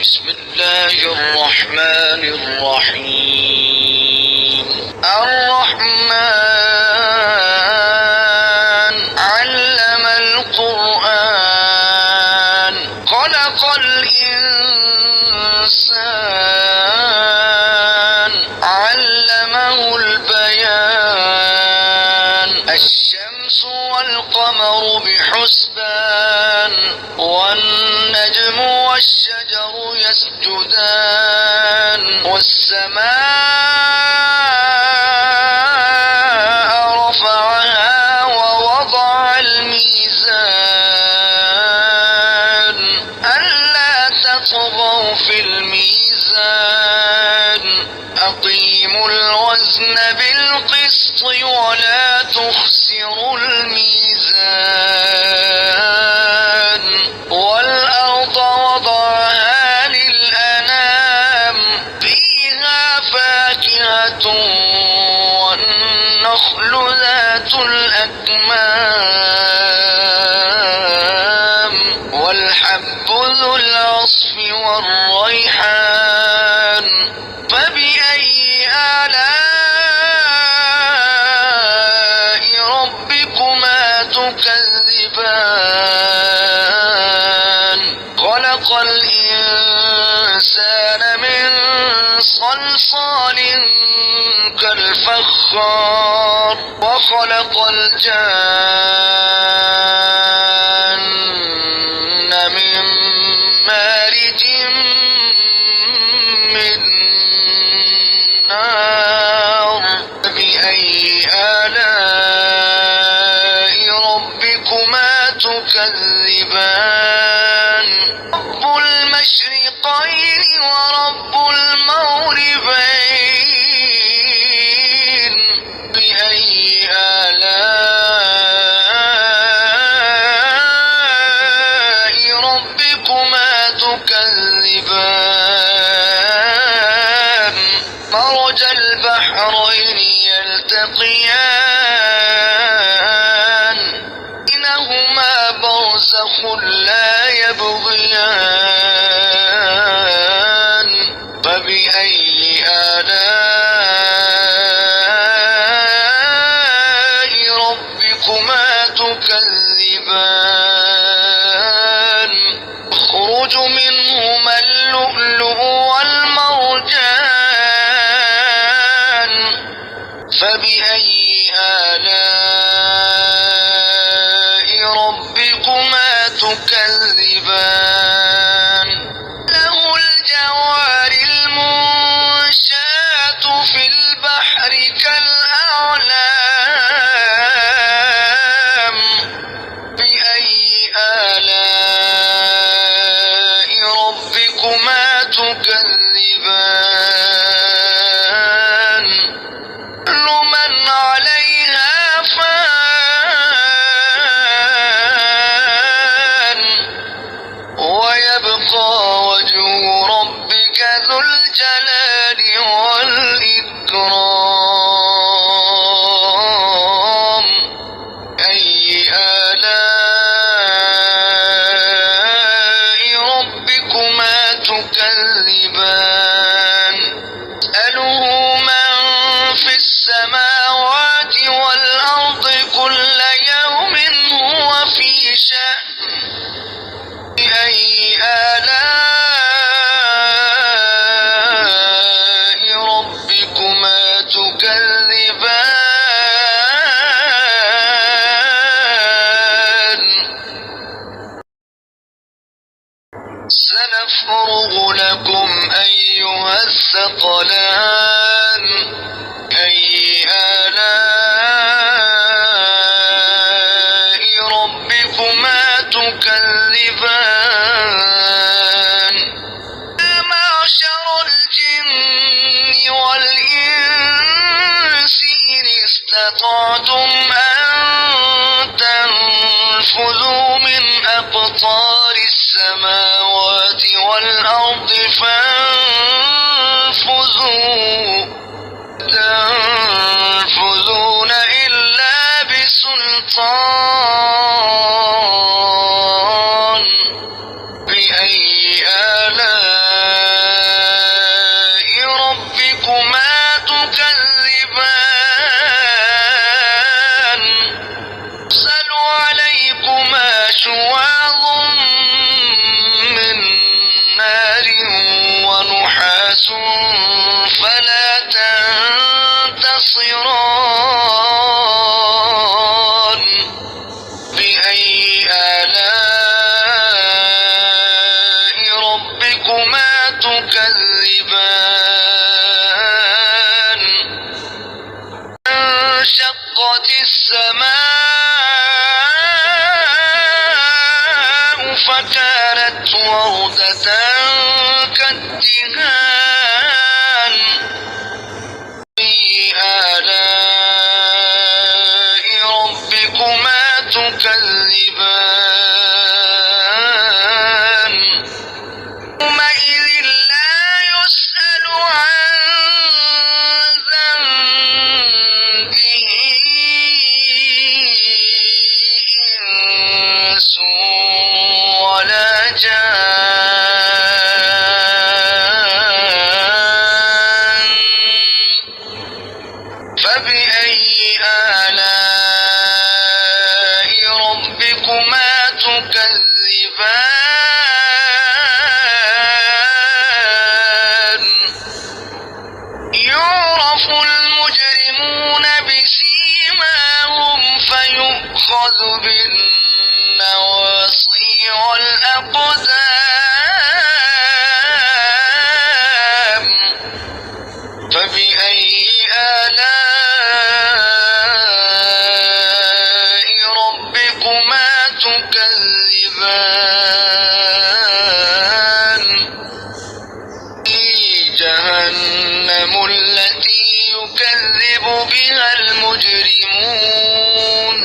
بسم الله الرحمن الرحيم. الرحمن علم القرآن خلق الإنسان علمه البيان الشمس والقمر بحسبان والنجم والشجر يسجدان والسماء رفعها ووضع الميزان ألا تطغوا في الميزان أقيموا الوزن بالقسط ولا تخسروا الميزان والأرض وضعها للأنام فيها فاكهة والنخل ذات الأكمام والحب ذو العصف والريحان فبأي آلاء ربكما تكذبان خلق الإنسان من صلصال كالفخار وخلق الجان من مارج من نار فبأي آلاء ربكما تكذبان رب المشرقين ورب المغربين بأي آلاء ربكما تكذبان مرج البحرين يلتقيان بينهما برزخ لا يبغيان فبأي آلاء ربكما تكذبان يخرج منهما اللؤلؤ والمرجان فبأي آلاء ربكما تكذبان له الجوار المنشآت في البحر كالأعلام بأي آلاء ربكما تكذبان كل من عليها فان ويبقى وجه ربك ذو الجلال والإكرام أي آلاء ربكما تكذبان اسأله من في السماوات والأرض كل يوم هو في شأن بأي آلاء ربكما تكذبان سنفرغ لكم أيها الثقلان أي آلاء ربكما تكذبان يا معشر الجن والإنس إن استطعتم أن تنفذوا من أقطار السماوات والأرض فانفذوا تنفذون إلا بسلطان بأي آلاء تكذبان انشقت السماء فكانت وردة كالدهان فبأي آلاء ربكما تكذبان يومئذ لا يسأل عن ذنبه إنس ولا جان فبأي آلاء ربكما تكذبان يعرف المجرمون بسيماهم فيؤخذ بالنواصي والأقدام فبأي آلاء ربكما تكذبان في جهنم التي يكذب بها المجرمون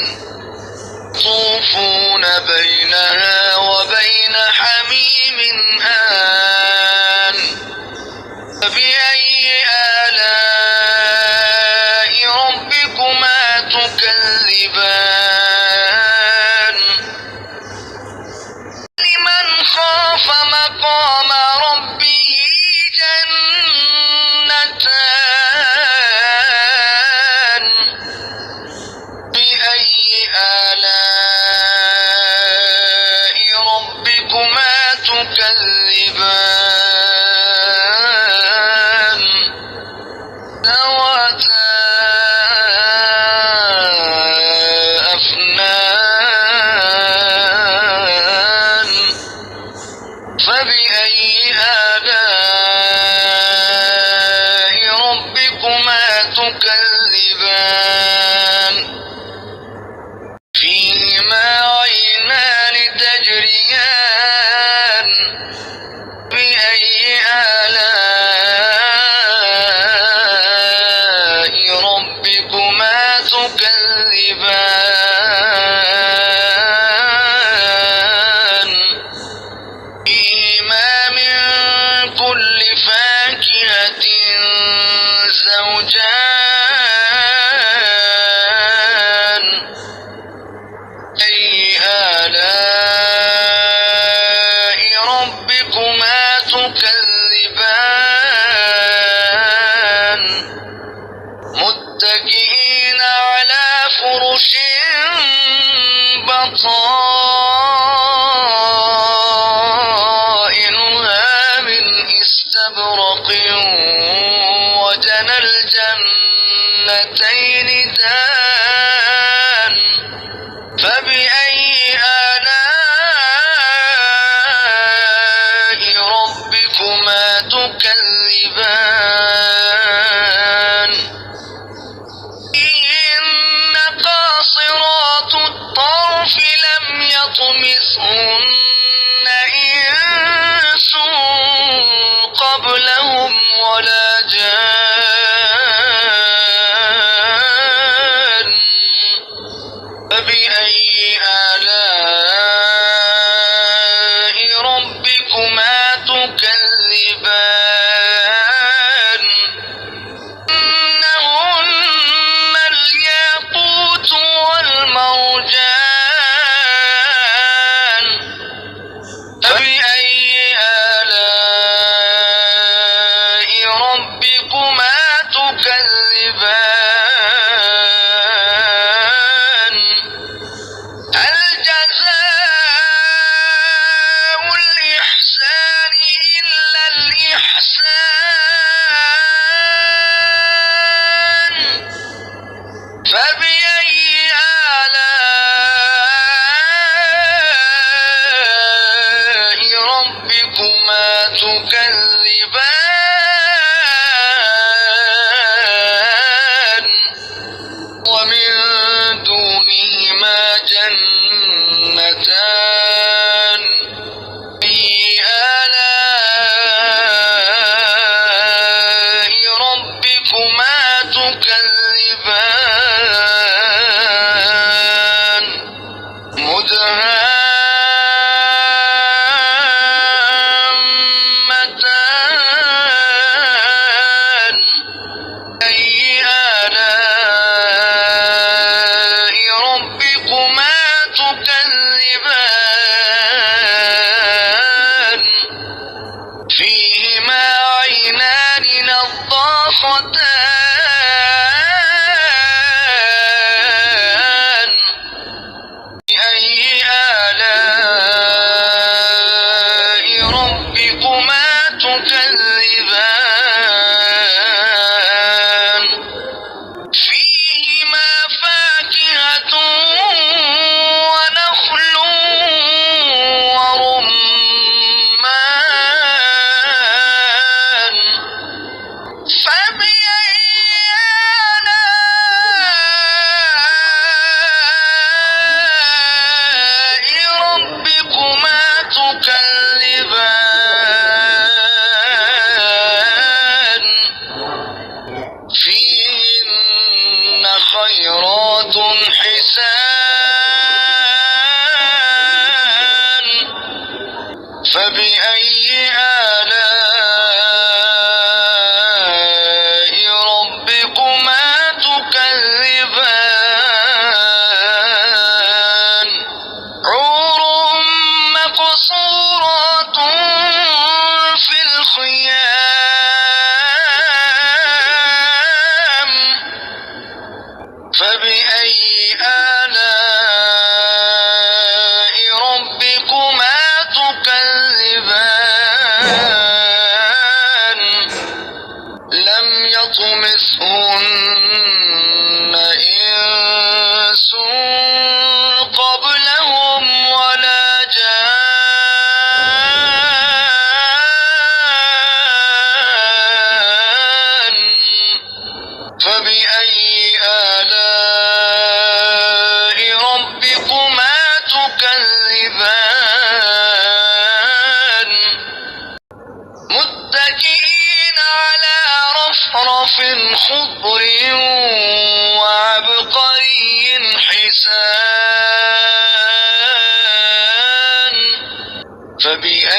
يطوفون بينها وبين حميم آن فبأي آلاء ربكما تكذبان لمن خاف مقام ربه جنتان بأي آلاء ربكما تكذبان ذواتا أفنان فبأي آلاء ربكما تكذبان فيهما عينان تجريان بأي آلاء ربكما تكذبان فيهما من كل فاكهة زوجان أي آلاء ربكما تكذبان متكئين على فرش بطائنها من استبرق وجنى الجنتين دان فبأي آلاء ربكما تكذبان إن قاصرات الطرف لم يطمثهن إنس قبلهم ولا جان فبأي آلاء ربكما تكذبان إنهن الياقوت والمرجان فبأي آلاء ربكما تكذبان هل جزاء الإحسان إلا الإحسان تكذبان ومن دونهما جنتان فبأي آلاء ربكما تكذبان مدهامتان فبأي آلاء ربكما تكذبان فيهما عينان نضاختان بأي آلاء ربكما تكذبان فيهما فاكهة ونخل ورمان فبأي آلاء ربكما تكذبان فيهن خيرات حسان فبأي آلاء ربكما تكذبان حور مقصورات في الخيام فبأي آلاء ربكما تكذبان لم يطمثهن إنس قبلهم ولا جان فبأي آلاء ربكما تكذبان متكئين على رفرف خضر وعبقري حسان فبأي